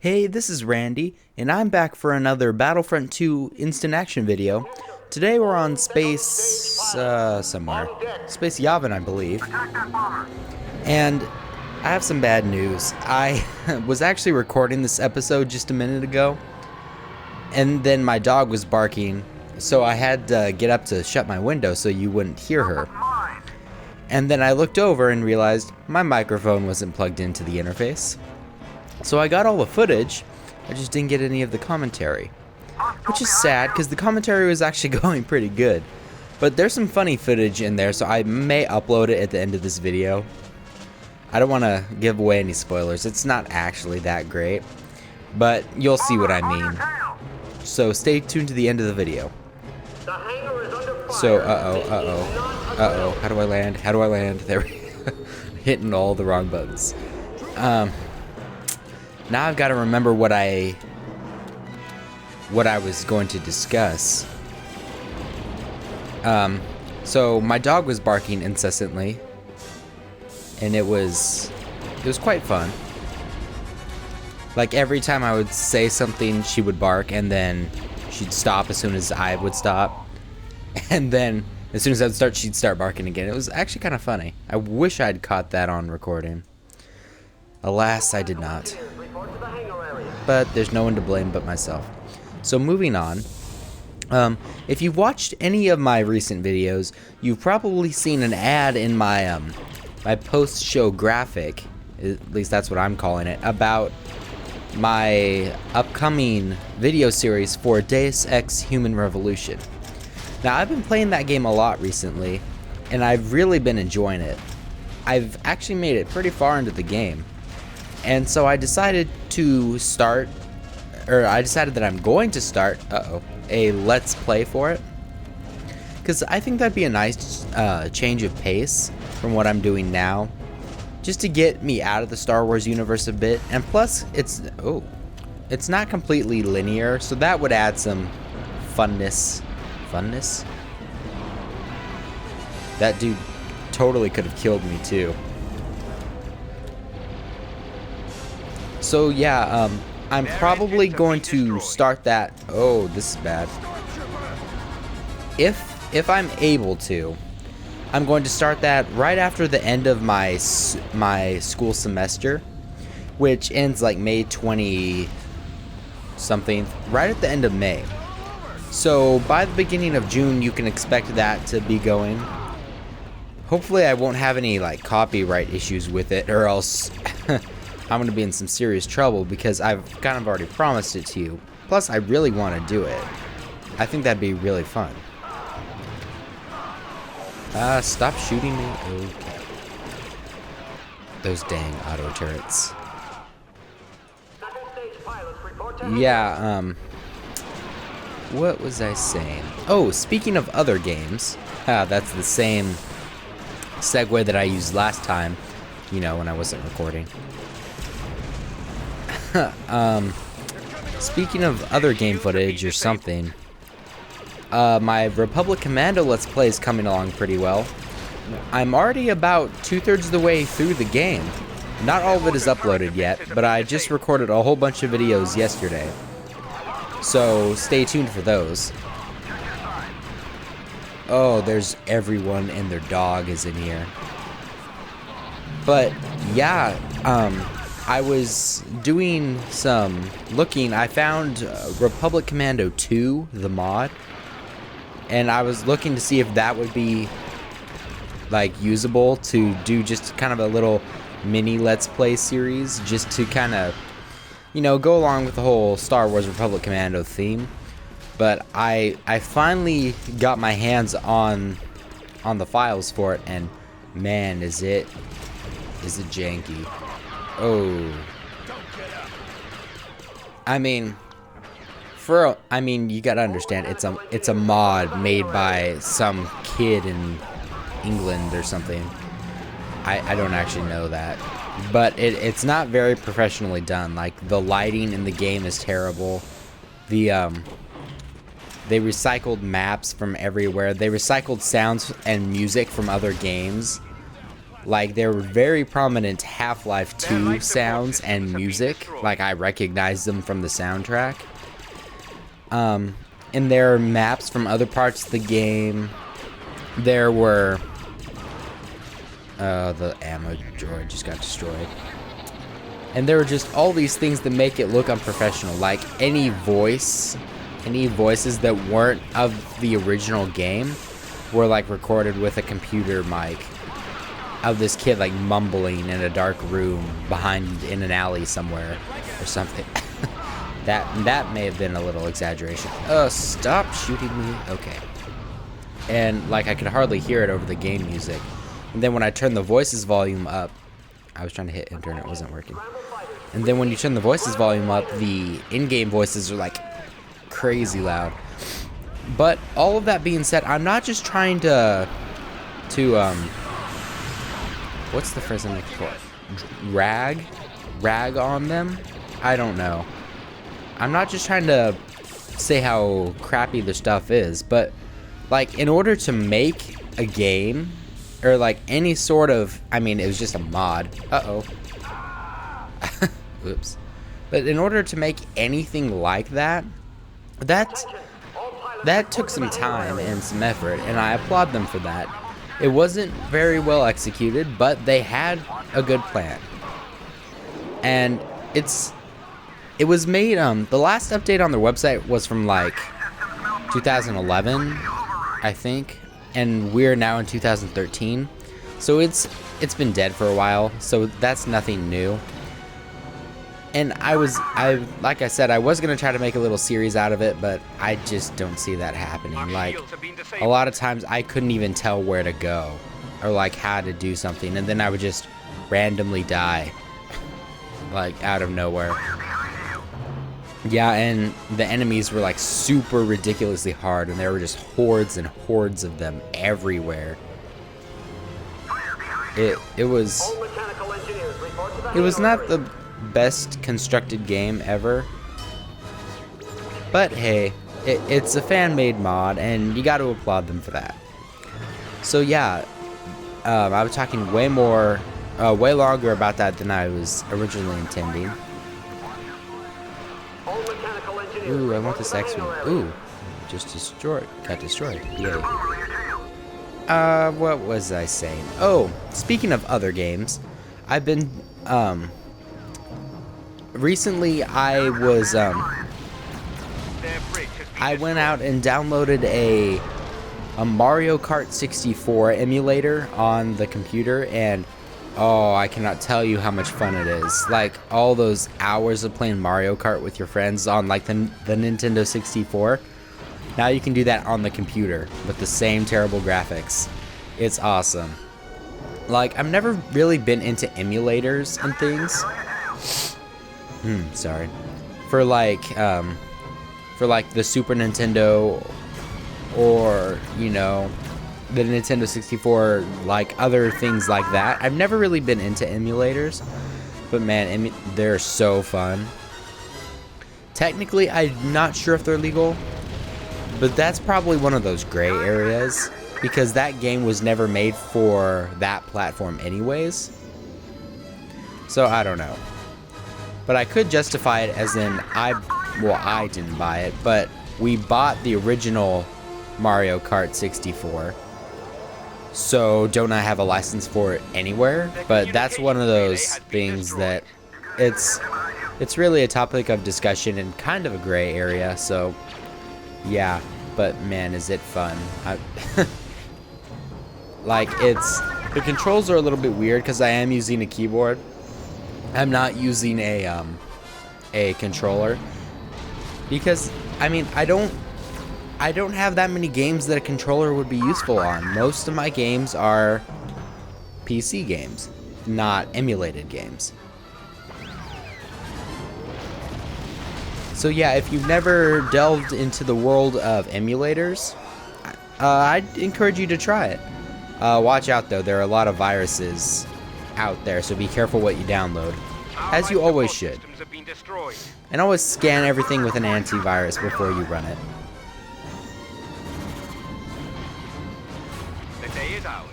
Hey, this is Randy, and I'm back for another Battlefront II instant action video. Today we're on space, somewhere. Space Yavin, I believe. And I have some bad news. I was actually recording this episode just a minute ago, and then my dog was barking, so I had to get up to shut my window so you wouldn't hear her. And then I looked over and realized my microphone wasn't plugged into the interface. So I got all the footage, I just didn't get any of the commentary. Which is sad, because the commentary was actually going pretty good. But there's some funny footage in there, so I may upload it at the end of this video. I don't want to give away any spoilers, it's not actually that great. But you'll see what I mean. So stay tuned to the end of the video. So, how do I land? How do I land? There we go. Hitting all the wrong buttons. Now I've got to remember what I was going to discuss. So my dog was barking incessantly, and it was quite fun. Like every time I would say something, she would bark, and then she'd stop as soon as I would stop, and then as soon as I would start, she'd start barking again. It was actually kind of funny. I wish I'd caught that on recording. Alas, I did not. But there's no one to blame but myself. So moving on, if you've watched any of my recent videos, you've probably seen an ad in my my post-show graphic, at least that's what I'm calling it, about my upcoming video series for Deus Ex Human Revolution. Now, I've been playing that game a lot recently, and I've really been enjoying it. I've actually made it pretty far into the game. And so I decided that I'm going to start, a Let's Play for it. Because I think that'd be a nice change of pace from what I'm doing now. Just to get me out of the Star Wars universe a bit. And plus, it's not completely linear, so that would add some funness. Funness? That dude totally could have killed me too. So yeah, I'm probably going to start that. Oh, this is bad. If I'm able to, I'm going to start that right after the end of my school semester, which ends like May 20 something, right at the end of May. So by the beginning of June, you can expect that to be going. Hopefully, I won't have any like copyright issues with it, or else I'm gonna be in some serious trouble because I've kind of already promised it to you. Plus, I really want to do it. I think that'd be really fun. Stop shooting me. Okay. Those dang auto turrets. Yeah, what was I saying? Oh, speaking of other games. That's the same segue that I used last time, you know, when I wasn't recording. Speaking of other game footage or something, my Republic Commando Let's Play is coming along pretty well. I'm already about 2/3 of the way through the game. Not all of it is uploaded yet, but I just recorded a whole bunch of videos yesterday. So stay tuned for those. Oh, there's everyone and their dog is in here. But yeah, I was doing some looking. I found Republic Commando 2, the mod, and I was looking to see if that would be like usable to do just kind of a little mini Let's Play series, just to kind of, you know, go along with the whole Star Wars Republic Commando theme. But I finally got my hands on the files for it, and man, is it janky. Oh, I mean, you gotta understand, it's a mod made by some kid in England or something. I don't actually know that, but it's not very professionally done. Like, the lighting in the game is terrible. They recycled maps from everywhere. They recycled sounds and music from other games. Like, there were very prominent Half-Life 2 sounds and music. Like, I recognized them from the soundtrack. And there are maps from other parts of the game. There were... the ammo droid just got destroyed. And there were just all these things that make it look unprofessional. Like, any voices that weren't of the original game were, like, recorded with a computer mic of this kid, like, mumbling in a dark room in an alley somewhere or something. That may have been a little exaggeration. Stop shooting me. Okay. And, like, I could hardly hear it over the game music. And then when I turned the voices volume up, I was trying to hit enter and it wasn't working. And then when you turn the voices volume up, the in-game voices are, like, crazy loud. But all of that being said, I'm not just trying to what's the phrase I'm looking for? Rag on them? I don't know. I'm not just trying to say how crappy the stuff is, but, like, in order to make a game, or, like, any sort of, I mean, it was just a mod. Uh-oh. Oops. But in order to make anything like that took some time and some effort, and I applaud them for that. It wasn't very well executed, but they had a good plan. And it was made, the last update on their website was from, like, 2011, I think, and we're now in 2013. So it's been dead for a while, so that's nothing new. And like I said, I was going to try to make a little series out of it, but I just don't see that happening. Like, a lot of times I couldn't even tell where to go, or, like, how to do something, and then I would just randomly die, like, out of nowhere. Yeah, and the enemies were, like, super ridiculously hard, and there were just hordes and hordes of them everywhere. It was not the best constructed game ever, but hey, it's a fan-made mod, and you got to applaud them for that. So yeah, I was talking way longer about that than I was originally intending. Ooh, I want this X-Wing. Ooh, got destroyed. Yay. What was I saying? Oh, speaking of other games, I've been, recently I went out and downloaded a Mario Kart 64 emulator on the computer, and oh, I cannot tell you how much fun it is. Like, all those hours of playing Mario Kart with your friends on, like, the Nintendo 64. Now you can do that on the computer with the same terrible graphics. It's awesome. Like, I've never really been into emulators and things. Sorry. For like the Super Nintendo, or, you know, the Nintendo 64, like other things like that. I've never really been into emulators, but man, they're so fun. Technically, I'm not sure if they're legal, but that's probably one of those gray areas, because that game was never made for that platform anyways. So I don't know. But I could justify it as in, I didn't buy it, but we bought the original Mario Kart 64. So don't I have a license for it anywhere? But that's one of those things that it's really a topic of discussion and kind of a gray area. So yeah, but man, is it fun. Like, the controls are a little bit weird because I am using a keyboard. I'm not using a controller, because I mean, I don't have that many games that a controller would be useful on. Most of my games are PC games, not emulated games. So yeah, if you've never delved into the world of emulators, I'd encourage you to try it. Watch out though, there are a lot of viruses out there, so be careful what you download, as you always should. And always scan everything with an antivirus before you run it. The day is ours.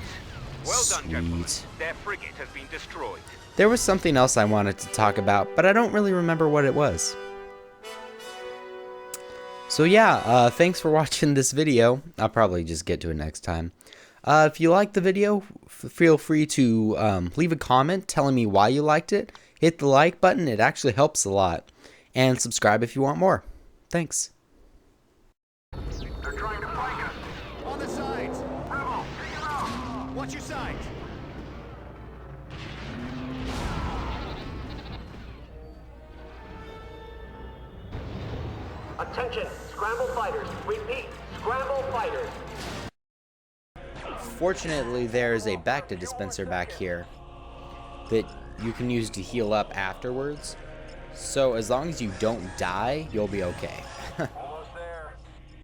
Well done, gentlemen. Sweet. Their frigate has been destroyed. There was something else I wanted to talk about, but I don't really remember what it was. So yeah, thanks for watching this video. I'll probably just get to it next time. If you liked the video, feel free to leave a comment telling me why you liked it. Hit the like button, it actually helps a lot. And subscribe if you want more. Thanks. They're trying to flank us. On the sides. Bravo, take them out. Watch your sides. Attention, scramble fighters. Repeat, scramble fighters. Fortunately, there's a Bacta dispenser back here that you can use to heal up afterwards. So as long as you don't die, you'll be okay.